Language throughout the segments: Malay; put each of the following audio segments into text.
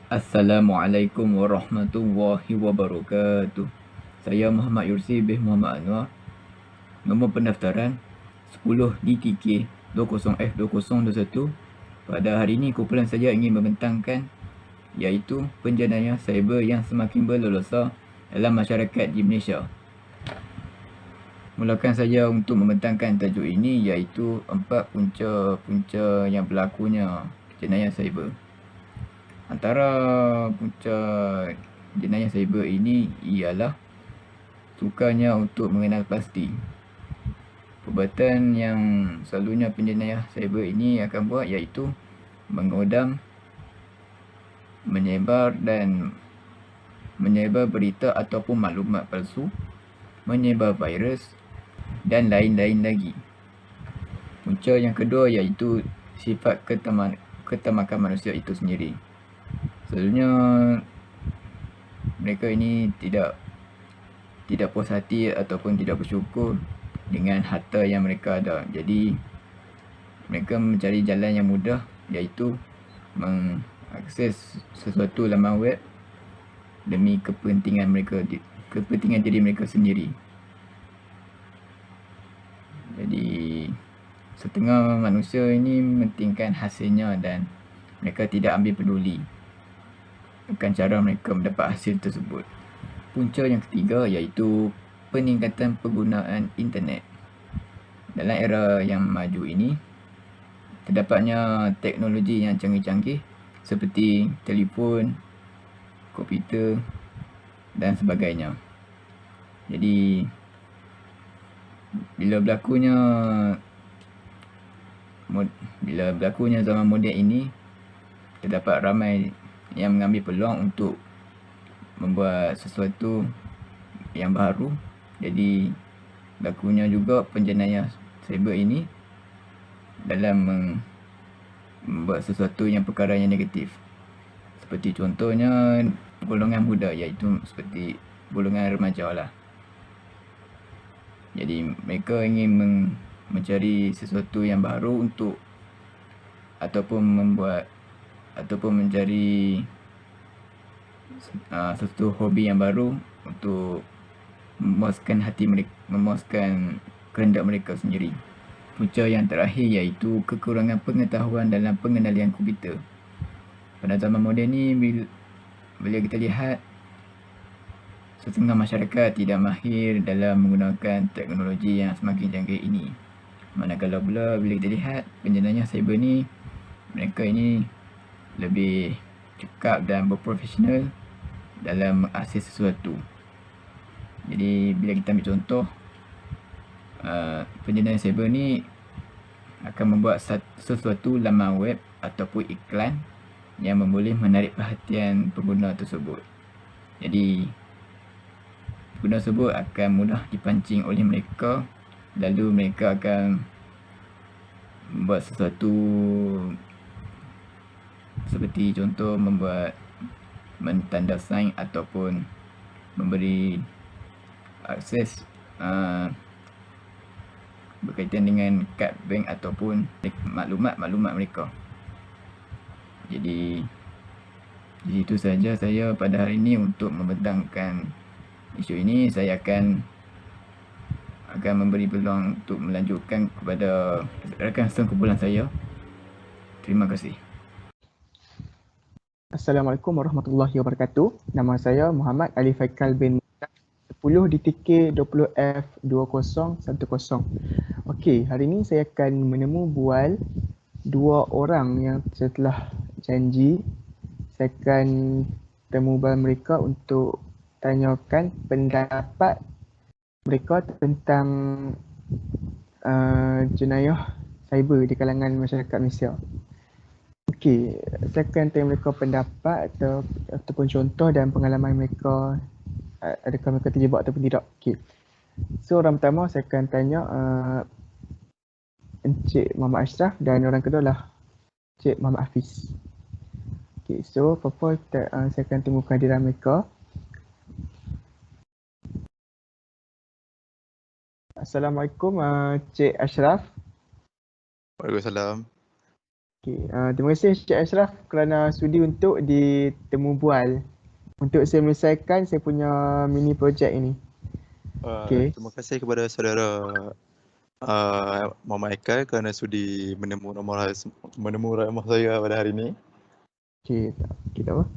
Assalamualaikum warahmatullahi wabarakatuh. Saya Muhammad Yursi bin Muhammad Anwar. Nombor pendaftaran 10 DTK 20F2021. Pada hari ini kumpulan saya ingin membentangkan iaitu penjenayah cyber yang semakin berleluasa dalam masyarakat di Malaysia. Mulakan saja untuk membentangkan tajuk ini iaitu 4 punca-punca yang berlakunya jenayah cyber. Antara punca jenayah cyber ini ialah sukanya untuk mengenal pasti. Perbuatan yang selalunya penjenayah cyber ini akan buat iaitu mengodam, menyebar berita ataupun maklumat palsu, menyebar virus dan lain-lain lagi. Punca yang kedua iaitu sifat ketamakan manusia itu sendiri. Selalunya mereka ini tidak puas hati ataupun tidak bersyukur dengan harta yang mereka ada. Jadi mereka mencari jalan yang mudah iaitu mengakses sesuatu laman web demi kepentingan diri mereka sendiri. Jadi setengah manusia ini mementingkan hasilnya dan mereka tidak ambil peduli akan cara mereka mendapat hasil tersebut. Punca yang ketiga iaitu peningkatan penggunaan internet. Dalam era yang maju ini, terdapatnya teknologi yang canggih-canggih seperti telefon, komputer dan sebagainya. Jadi bila berlakunya zaman moden ini, terdapat ramai yang mengambil peluang untuk membuat sesuatu yang baru. Jadi berlakunya juga penjenayah cyber ini dalam membuat sesuatu yang perkara yang negatif. Seperti contohnya golongan muda iaitu seperti golongan remaja lah. Jadi mereka ingin mencari sesuatu yang baru untuk ataupun mencari sesuatu hobi yang baru untuk memuaskan hati mereka, memuaskan kehendak mereka sendiri. Punca yang terakhir iaitu kekurangan pengetahuan dalam pengendalian komputer. Pada zaman moden ni, bila kita lihat setengah masyarakat tidak mahir dalam menggunakan teknologi yang semakin canggih ini. Manakala pula bila kita lihat penjenayah cyber ni, mereka ini lebih cekap dan berprofesional dalam mengakses sesuatu. Jadi bila kita ambil contoh, penjenayah cyber ni akan membuat sesuatu laman web ataupun iklan yang boleh menarik perhatian pengguna tersebut. Jadi pengguna tersebut akan mudah dipancing oleh mereka, lalu mereka akan membuat sesuatu seperti contoh mentanda sign ataupun memberi akses berkaitan dengan kad bank ataupun maklumat mereka. Jadi itu saja saya pada hari ini untuk membentangkan isu ini. Saya akan memberi peluang untuk melanjutkan kepada rakan sekumpulan saya. Terima kasih. Assalamualaikum warahmatullahi wabarakatuh. Nama saya Muhammad Ali Faikal bin 10 DTK 20F2010. Okey, hari ini saya akan menemu bual dua orang yang setelah janji saya akan temu bual mereka untuk tanyakan pendapat mereka tentang jenayah cyber di kalangan masyarakat Malaysia. Okey, saya akan tanya mereka pendapat ataupun contoh dan pengalaman mereka, adakah mereka terjebak ataupun tidak. Okey. So orang pertama saya akan tanya Encik Muhammad Ashraf dan orang kedua lah Encik Muhammad Hafiz. Okey, so apa saya akan tunggu kehadiran mereka. Assalamualaikum Encik Ashraf. Waalaikumsalam. Terima kasih Cik Ashraf kerana sudi untuk ditemu bual untuk saya menyelesaikan saya punya mini projek ini. Okey. Terima kasih kepada saudara Muhammad Haikal kerana sudi menemu ramah saya pada hari ini. Tak apa.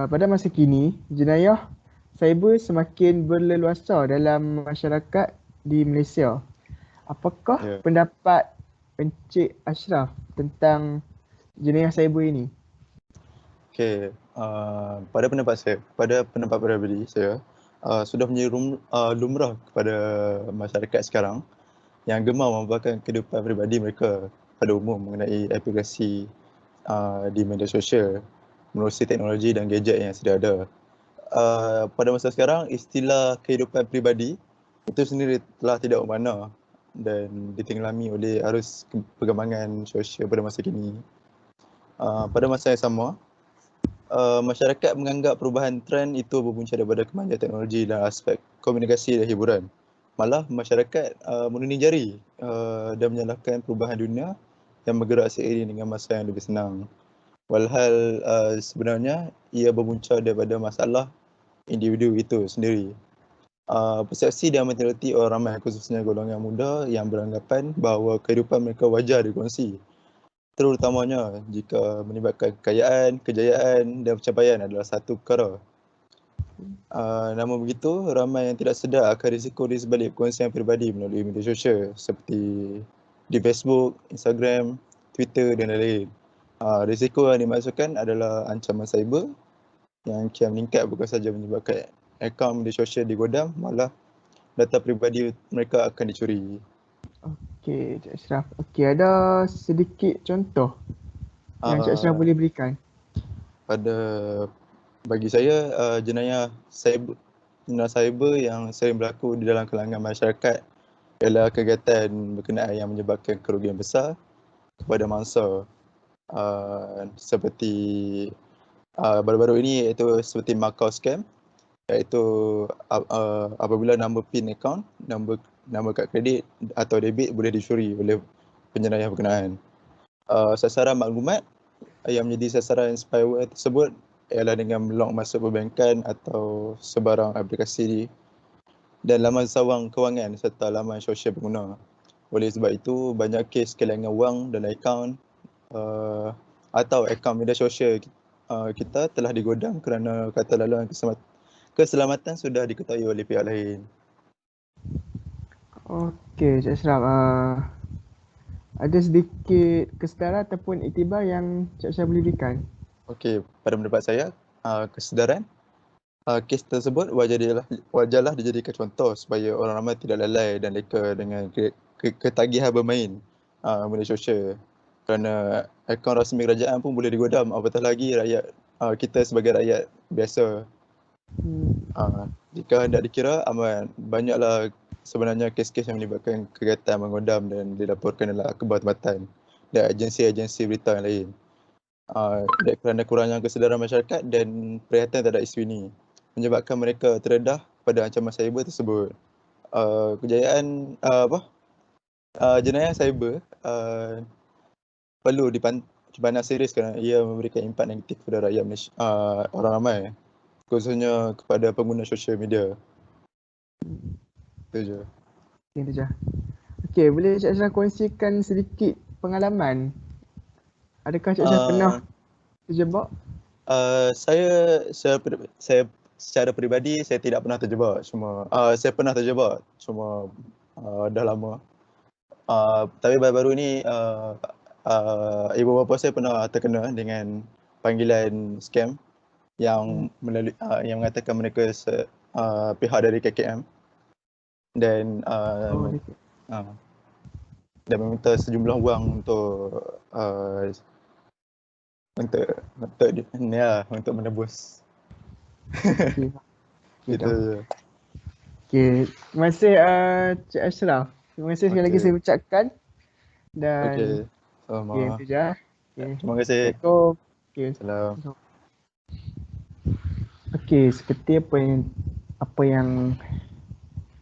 Pada masa kini, jenayah cyber semakin berleluasa dalam masyarakat di Malaysia. Apakah pendapat Encik Ashraf tentang jenayah cyber ini? Okey, pada pendapat pribadi saya, sudah menjadi lumrah kepada masyarakat sekarang yang gemar membawakan kehidupan pribadi mereka pada umum mengenai aplikasi di media sosial menerusi teknologi dan gadget yang sedia ada. Pada masa sekarang, istilah kehidupan pribadi itu sendiri telah tidak bermakna dan ditenggelami oleh arus perkembangan sosial pada masa kini. Pada masa yang sama, masyarakat menganggap perubahan trend itu berpunca daripada kemajuan teknologi dan aspek komunikasi dan hiburan. Malah masyarakat menuni jari dan menyalahkan perubahan dunia yang bergerak seiring dengan masa yang lebih senang. Walhal sebenarnya ia berpunca daripada masalah individu itu sendiri. Persepsi dan mentaliti orang ramai khususnya golongan muda yang beranggapan bahawa kehidupan mereka wajar dikongsi, terutamanya jika melibatkan kekayaan, kejayaan dan pencapaian adalah satu perkara. Namun begitu, ramai yang tidak sedar akan risiko di sebalik perkongsian peribadi melalui media sosial seperti di Facebook, Instagram, Twitter dan lain-lain. Risiko yang dimaksudkan adalah ancaman cyber yang kian meningkat bukan sahaja menyebabkan akaun media sosial digodam, malah data peribadi mereka akan dicuri. Okey, Cik Ashraf. Ada sedikit contoh yang Cik Ashraf boleh berikan? Bagi saya, jenayah cyber yang sering berlaku di dalam kalangan masyarakat ialah kegiatan berkenaan yang menyebabkan kerugian besar kepada mangsa. Seperti baru-baru ini iaitu seperti Macau scam, iaitu apabila nombor PIN account, nombor kad kredit atau debit boleh dicuri oleh penjenayah berkenaan. Sasaran maklumat yang menjadi sasaran spyware tersebut ialah dengan melong masuk perbankan atau sebarang aplikasi dan laman sawang kewangan serta laman sosial pengguna. Oleh sebab itu, banyak kes kehilangan wang dan akaun atau akaun media sosial kita telah digodam kerana kata laluan keselamatan sudah diketahui oleh pihak lain. Okey, Cik Ashraf. Ada sedikit kesedaran ataupun iktibar yang Cik Ashraf boleh berikan? Okey, pada pendapat saya, kesedaran kes tersebut wajarlah dijadikan contoh supaya orang ramai tidak lalai dan leka dengan ketagihan bermain media sosial. Kerana akaun rasmi kerajaan pun boleh digodam, apatah lagi rakyat kita sebagai rakyat biasa. Jika hendak dikira, amat banyaklah sebenarnya kes-kes yang melibatkan kegiatan mengodam dan dilaporkan dalam akhbar tempatan dan agensi-agensi berita yang lain. Kerana kurangnya kesedaran masyarakat dan perhatian terhadap isu ini menyebabkan mereka terdedah pada ancaman cyber tersebut. Jenayah cyber perlu dipandang serius kerana ia memberikan impak negatif kepada rakyat Malaysia, orang ramai, khususnya kepada pengguna sosial media. Itu je. Okey, boleh Cik Ashraf kongsikan sedikit pengalaman? Adakah Cik Ashraf pernah terjebak? Saya secara peribadi saya tidak pernah terjebak. Saya pernah terjebak, cuma dah lama. Tapi baru-baru ni ibu bapa saya pernah terkena dengan panggilan scam yang yang mengatakan mereka pihak dari KKM dan dan meminta sejumlah wang untuk menebus. Itu je. Okey, terima kasih Cik Ashraf. Terima kasih sekali lagi saya ucapkan. Dan itu je. Terima kasih. Assalamualaikum. Salam. Okey, seperti apa yang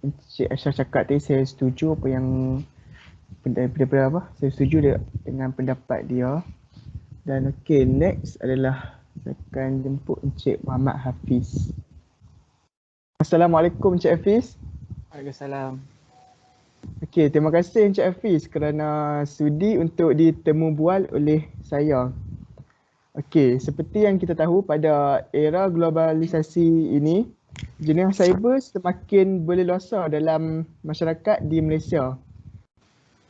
Cik Ashraf cakap tadi, saya setuju apa yang daripada apa? Saya setuju dengan pendapat dia. Dan okey, next adalah saya akan jemput Encik Muhammad Hafiz. Assalamualaikum Encik Hafiz. Waalaikumsalam. Okey, terima kasih Encik Hafiz kerana sudi untuk ditemu bual oleh saya. Okey, seperti yang kita tahu pada era globalisasi ini, jenayah cyber semakin berleluasa dalam masyarakat di Malaysia.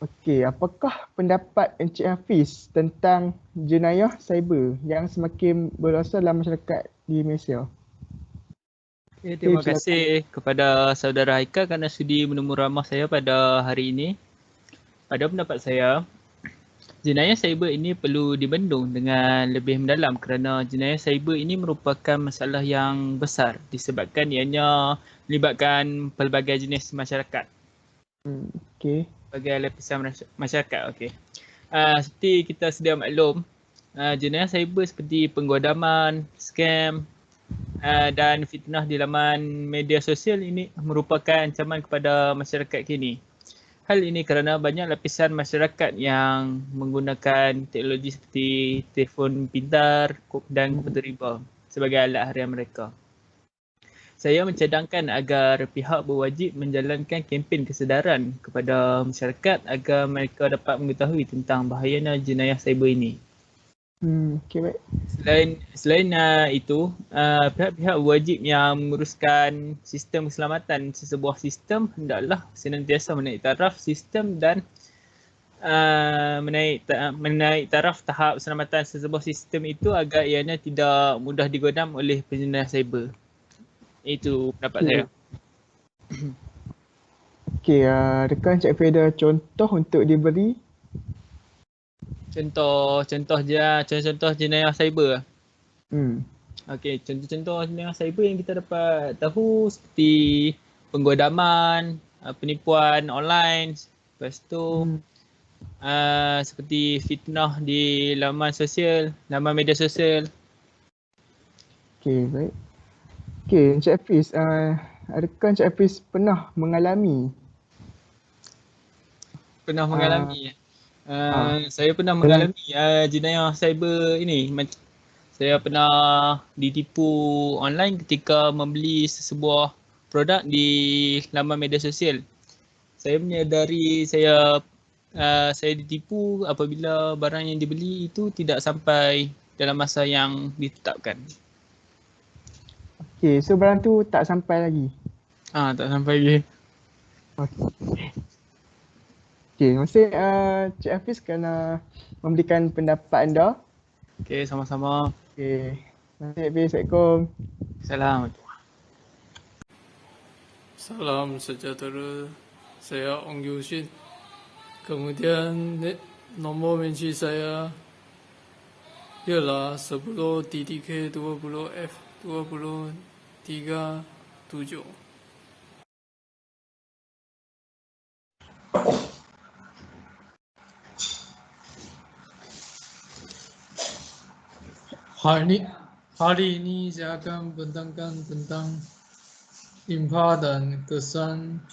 Okey, apakah pendapat Encik Hafiz tentang jenayah cyber yang semakin berleluasa dalam masyarakat di Malaysia? Terima kasih kepada saudara Haikal kerana sudi menemu ramah saya pada hari ini. Pada pendapat saya, jenayah cyber ini perlu dibendung dengan lebih mendalam kerana jenayah cyber ini merupakan masalah yang besar disebabkan ianya melibatkan pelbagai jenis masyarakat. Okey. Pelbagai lapisan masyarakat. Okey. Seperti kita sedia maklum, jenayah cyber seperti penggodaman, scam, dan fitnah di laman media sosial ini merupakan ancaman kepada masyarakat kini. Hal ini kerana banyak lapisan masyarakat yang menggunakan teknologi seperti telefon pintar dan komputer riba sebagai alat harian mereka. Saya mencadangkan agar pihak berwajib menjalankan kempen kesedaran kepada masyarakat agar mereka dapat mengetahui tentang bahayanya jenayah cyber ini. Okey, baik. Selain itu, pihak-pihak wajib yang menguruskan sistem keselamatan sesebuah sistem hendaklah senantiasa menaik taraf sistem dan menaik taraf tahap keselamatan sesebuah sistem itu agar ianya tidak mudah digodam oleh penjenayah cyber. Itu pendapat saya. Okey, adakah Encik Hafiz ada contoh untuk diberi? Contoh jenayah cyber. Okey, contoh-contoh jenayah cyber yang kita dapat tahu seperti penggodaman, penipuan online, lepas tu seperti fitnah di laman media sosial. Okey, baik. Okey, Encik Hafiz, adakah Encik Hafiz pernah mengalami? Saya pernah mengalami jenayah cyber ini. Saya pernah ditipu online ketika membeli sesebuah produk di laman media sosial. Saya menyadari saya ditipu apabila barang yang dibeli itu tidak sampai dalam masa yang ditetapkan. Okey, so barang tu tak sampai lagi? Tak sampai lagi. Okey, terima kasih Encik Hafiz kerana memberikan pendapat anda. Okey, sama-sama. Okey, terima kasih Hafiz. Assalamualaikum. Salam. Salam sejahtera, saya Ong Yushin. Kemudian nombor benci saya ialah 10 DDK 20 F 2037. Hari ini saya akan bentangkan tentang impak dan kesan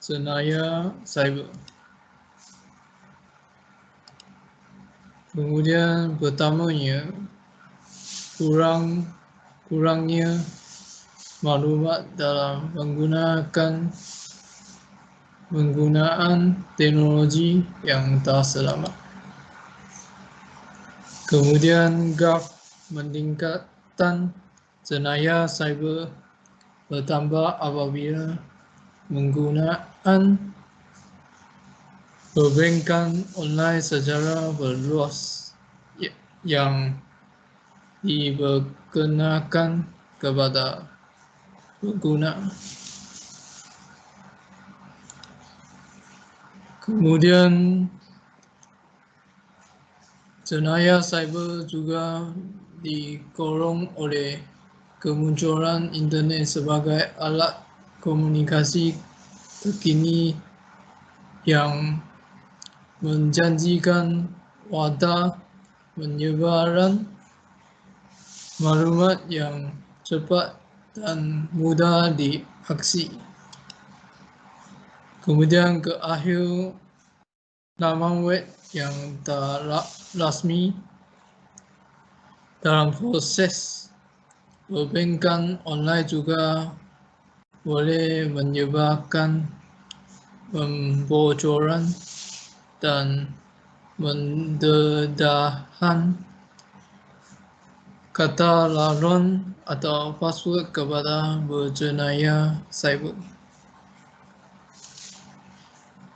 jenayah cyber. Kemudian pertamanya, kurangnya maklumat dalam penggunaan teknologi yang tak selamat. Kemudian meningkatkan jenayah cyber bertambah apabila menggunakan perbankan online secara berluas yang diperkenakan kepada pengguna. Kemudian jenayah cyber juga dikorong oleh kemunculan internet sebagai alat komunikasi terkini yang menjanjikan wadah penyebaran maklumat yang cepat dan mudah diaksi. Kemudian ke akhir laman web yang tak rasmi dalam proses perbankan online juga boleh menyebabkan pembocoran dan pendedahan kata laluan atau password kepada berjenayah cyber.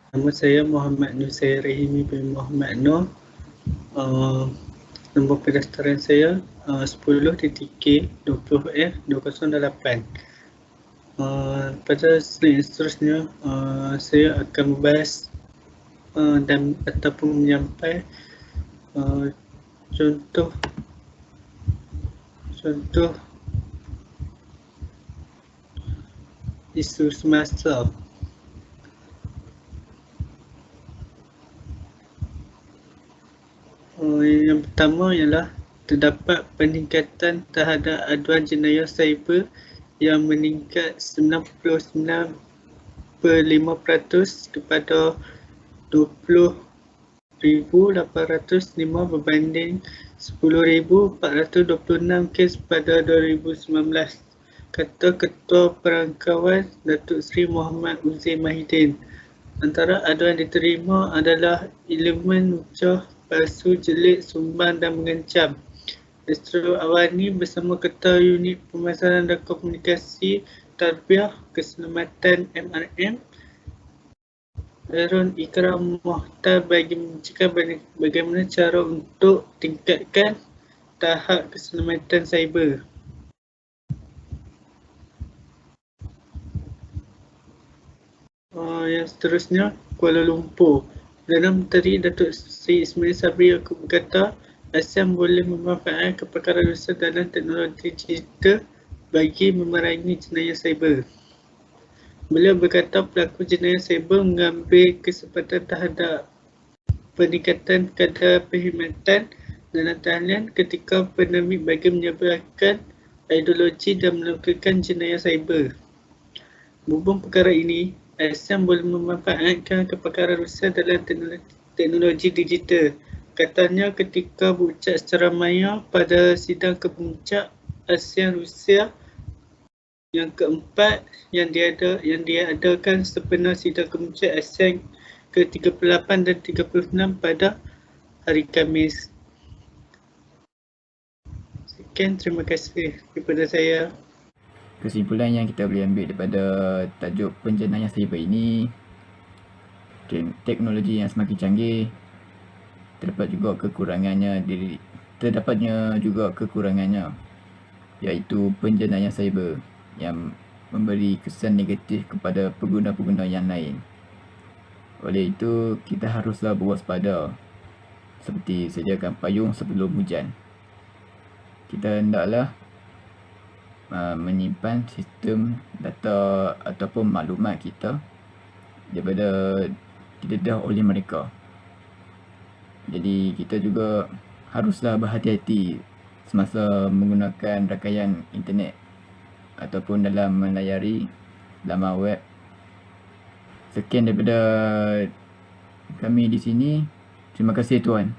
Nama saya Muhammad Nur Sayyid Rahimi bin Muhammad Nur. Nombor pendaftaran saya 10.K20F208. Pada slide seterusnya, saya akan membahas dan ataupun menyampaikan contoh isu semasa. Yang pertama ialah terdapat peningkatan terhadap aduan jenayah cyber yang meningkat 99.5% kepada 20,805 berbanding 10,426 kes pada 2019, kata Ketua Perangkawan Datuk Seri Muhammad Uzair Mahidin. Antara aduan diterima adalah elemen ucap palsu, jelik, sumbang dan mengancam. Dr. Awani bersama Ketua Unit Pemasaran dan Komunikasi Tarbiyah Keselamatan MRM Harun Ikram Mohtar bagi mencakap bagaimana cara untuk tingkatkan tahap keselamatan cyber. Yang seterusnya, Kuala Lumpur. Perdana Menteri Datuk Seri Ismail Sabri Yaakob berkata, ASEAN boleh memanfaatkan kepakaran usaha dalam teknologi digital bagi memerangi jenayah cyber. Beliau berkata pelaku jenayah cyber mengambil kesempatan terhadap peningkatan kadar perkhidmatan dalam talian ketika pandemik bagi menyebarkan ideologi dan melakukan jenayah cyber. Berhubung perkara ini, ASEAN boleh memanfaatkan kepakaran usaha dalam teknologi digital. Katanya ketika berucap secara maya pada sidang kepuncak ASEAN Rusia yang keempat yang diadakan sempena sidang kepuncak ASEAN ke-38 dan 36 pada hari Khamis. Sekian, terima kasih daripada saya. Kesimpulan yang kita boleh ambil daripada tajuk penjenayah cyber ini, teknologi yang semakin canggih, terdapatnya juga kekurangannya, iaitu penjenayah cyber yang memberi kesan negatif kepada pengguna-pengguna yang lain. Oleh itu, kita haruslah berwaspada seperti sediakan payung sebelum hujan. Kita hendaklah menyimpan sistem data ataupun maklumat kita daripada didedah oleh mereka. Jadi kita juga haruslah berhati-hati semasa menggunakan rangkaian internet ataupun dalam melayari laman web. Sekian daripada kami di sini. Terima kasih tuan.